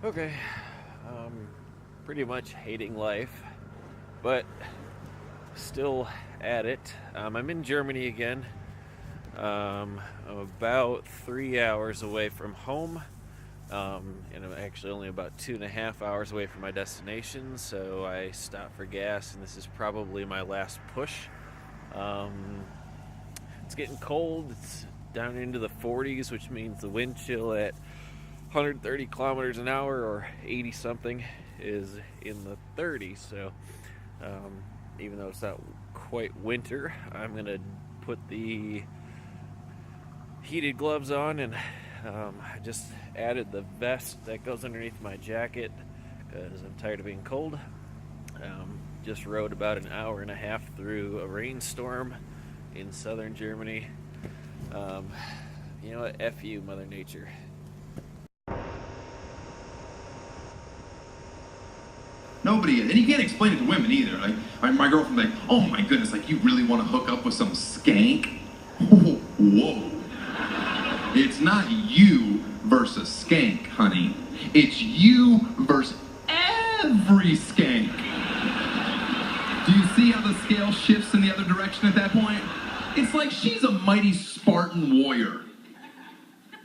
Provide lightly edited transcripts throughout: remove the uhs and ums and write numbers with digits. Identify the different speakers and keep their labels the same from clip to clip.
Speaker 1: Okay, pretty much hating life, but still at it. I'm in Germany again. I'm about 3 hours away from home, and I'm actually only about 2.5 hours away from my destination. So I stopped for gas, and this is probably my last push. Um, it's getting cold. It's down into the 40s, which means the wind chill at 130 kilometers an hour or 80 something is in the 30s. So even though it's not quite winter, I'm gonna put the heated gloves on, and I just added the vest that goes underneath my jacket because I'm tired of being cold. Just rode about an hour and a half through a rainstorm in southern Germany. You know what? F you, Mother Nature.
Speaker 2: Nobody is. And you can't explain it to women either. Like, my girlfriend's like, oh my goodness, like, you really want to hook up with some skank? Whoa. It's not you versus skank, honey. It's you versus every skank. Do you see how the scale shifts in the other direction at that point? It's like she's a mighty Spartan warrior.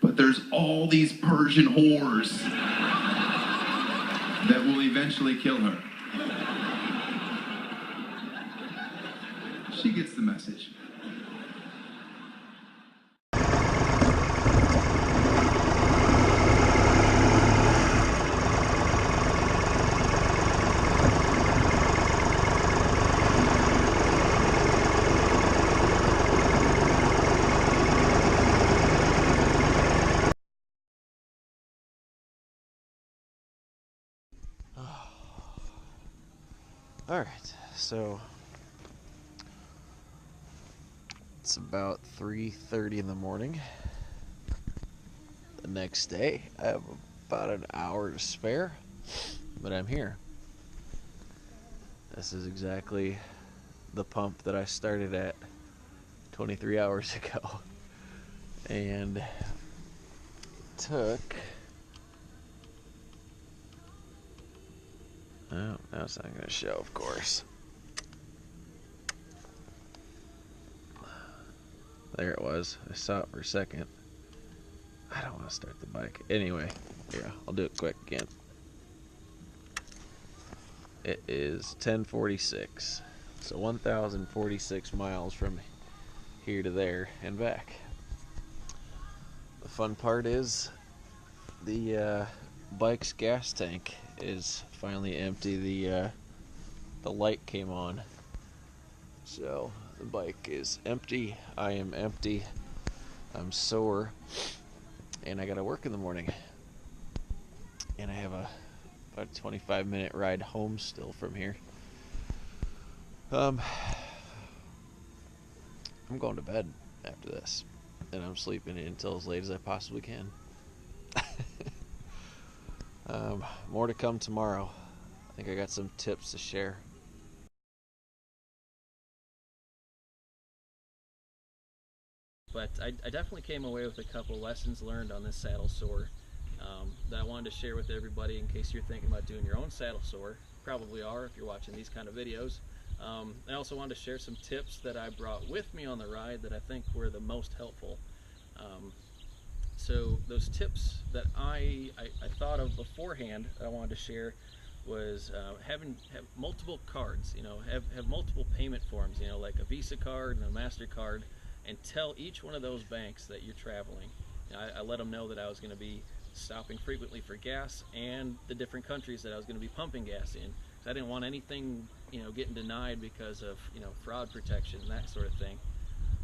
Speaker 2: But there's all these Persian whores that will eventually kill her. She gets the message.
Speaker 1: Alright, so it's about 3:30 in the morning. The next day, I have about an hour to spare, but I'm here. This is exactly the pump that I started at 23 hours ago. And it took... Oh, that's not going to show, of course. There it was. I saw it for a second. I don't want to start the bike. Anyway, yeah, I'll do it quick again. It is 10:46. So 1,046 miles from here to there and back. The fun part is the bike's gas tank is finally empty. The light came on, so the bike is empty. I am empty. I'm sore, and I gotta work in the morning. And I have about a 25-minute ride home still from here. I'm going to bed after this, and I'm sleeping until as late as I possibly can. More to come tomorrow. I think I got some tips to share.
Speaker 3: But I definitely came away with a couple lessons learned on this saddle sore that I wanted to share with everybody in case you're thinking about doing your own saddle sore. Probably are if you're watching these kind of videos. I also wanted to share some tips that I brought with me on the ride that I think were the most helpful. So those tips that I thought of beforehand I wanted to share was have multiple cards, have multiple payment forms, like a Visa card and a MasterCard, and tell each one of those banks that you're traveling. I let them know that I was going to be stopping frequently for gas and the different countries that I was going to be pumping gas in. I didn't want anything, getting denied because of, fraud protection and that sort of thing.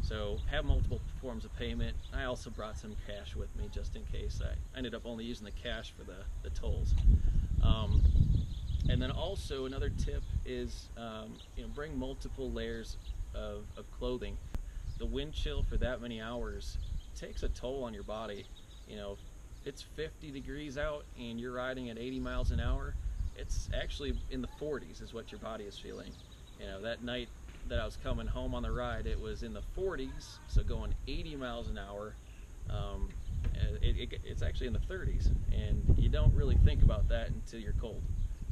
Speaker 3: So have multiple forms of payment. I also brought some cash with me just in case. I ended up only using the cash for the tolls. And then also another tip is, bring multiple layers of clothing. The wind chill for that many hours takes a toll on your body. If it's 50 degrees out and you're riding at 80 miles an hour, it's actually in the 40s is what your body is feeling. That night that I was coming home on the ride, it was in the 40s, so going 80 miles an hour. It's actually in the 30s, and you don't really think about that until you're cold.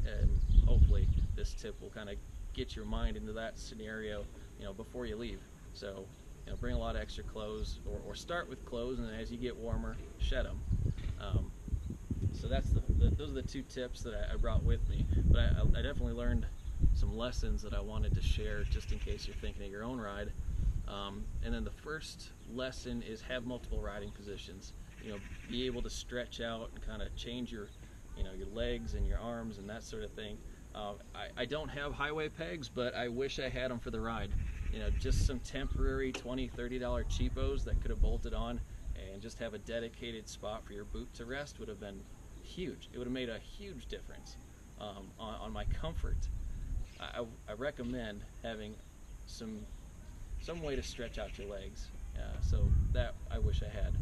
Speaker 3: And hopefully this tip will kind of get your mind into that scenario, before you leave. So, bring a lot of extra clothes, or start with clothes, and then as you get warmer, shed them. So those are the 2 tips that I brought with me. But I definitely learned some lessons that I wanted to share, just in case you're thinking of your own ride. And then the first lesson is have multiple riding positions. Be able to stretch out and kind of change your legs and your arms and that sort of thing. I don't have highway pegs, but I wish I had them for the ride. Just some temporary $20, $30 cheapos that could have bolted on, and just have a dedicated spot for your boot to rest would have been huge. It would have made a huge difference on my comfort. I recommend having some way to stretch out your legs. So that I wish I had.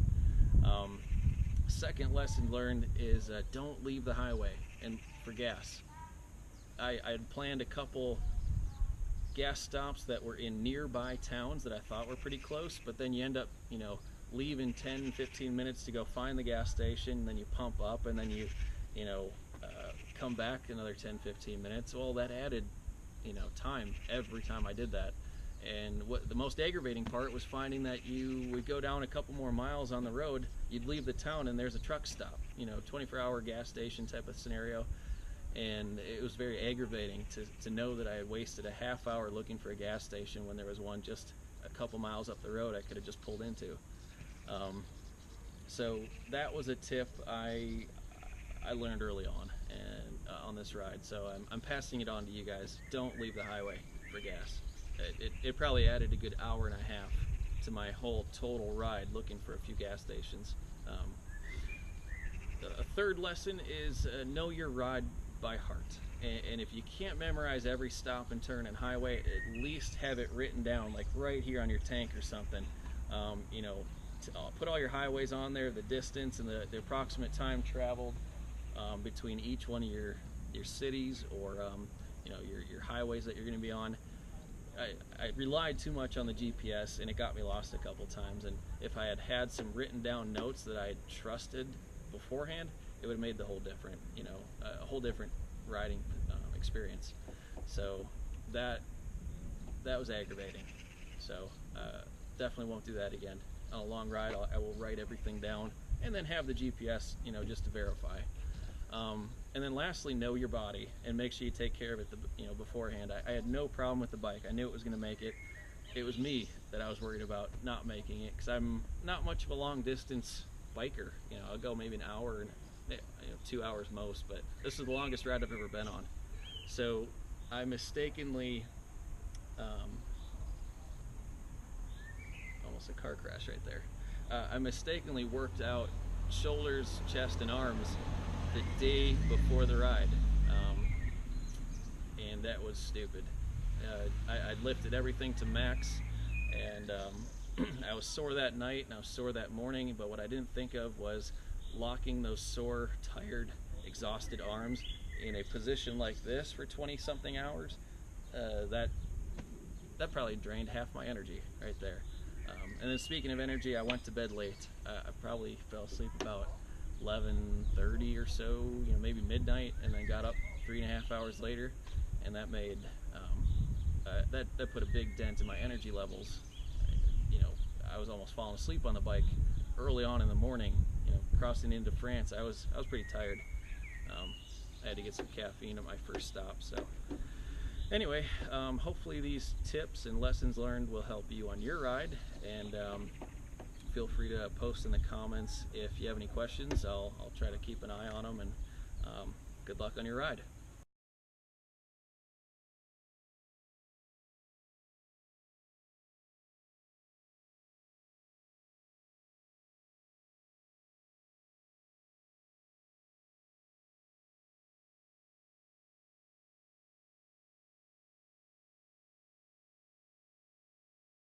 Speaker 3: Second lesson learned is don't leave the highway and for gas. I had planned a couple gas stops that were in nearby towns that I thought were pretty close, but then you end up, leaving 10, 15 minutes to go find the gas station, and then you pump up, and then you come back another 10, 15 minutes. Well, that added, time every time I did that. And what the most aggravating part was finding that you would go down a couple more miles on the road, you'd leave the town, and there's a truck stop, 24-hour gas station type of scenario. And it was very aggravating to know that I had wasted a half hour looking for a gas station when there was one just a couple miles up the road I could have just pulled into. So that was a tip I learned early on and on this ride. So I'm passing it on to you guys. Don't leave the highway for gas. It probably added a good hour and a half to my whole total ride looking for a few gas stations. A third lesson is know your ride by heart. And if you can't memorize every stop and turn and highway, at least have it written down, like right here on your tank or something. Put all your highways on there, the distance and the approximate time traveled between each one of your cities, or your highways that you're going to be on. I relied too much on the GPS, and it got me lost a couple times. And if I had some written down notes that I had trusted beforehand, it would have made the whole different, a whole different riding experience. So that was aggravating. So definitely won't do that again. On a long ride, I will write everything down and then have the GPS, just to verify. And then lastly, know your body and make sure you take care of it, beforehand. I had no problem with the bike. I knew it was going to make it. It was me that I was worried about not making it, because I'm not much of a long distance biker. I'll go maybe an hour and 2 hours most, but this is the longest ride I've ever been on. So I mistakenly, almost a car crash right there. I mistakenly worked out shoulders, chest, and arms the day before the ride, and that was stupid. I lifted everything to max, and I was sore that night and I was sore that morning, but what I didn't think of was locking those sore, tired, exhausted arms in a position like this for 20-something hours. That probably drained half my energy right there. And then speaking of energy, I went to bed late. I probably fell asleep about 11:30 or so, maybe midnight, and then got up 3.5 hours later, and that made that put a big dent in my energy levels. I was almost falling asleep on the bike early on in the morning. Crossing into France, I was pretty tired. I had to get some caffeine at my first stop. So anyway, hopefully these tips and lessons learned will help you on your ride, and feel free to post in the comments if you have any questions. I'll try to keep an eye on them, and good luck on your ride.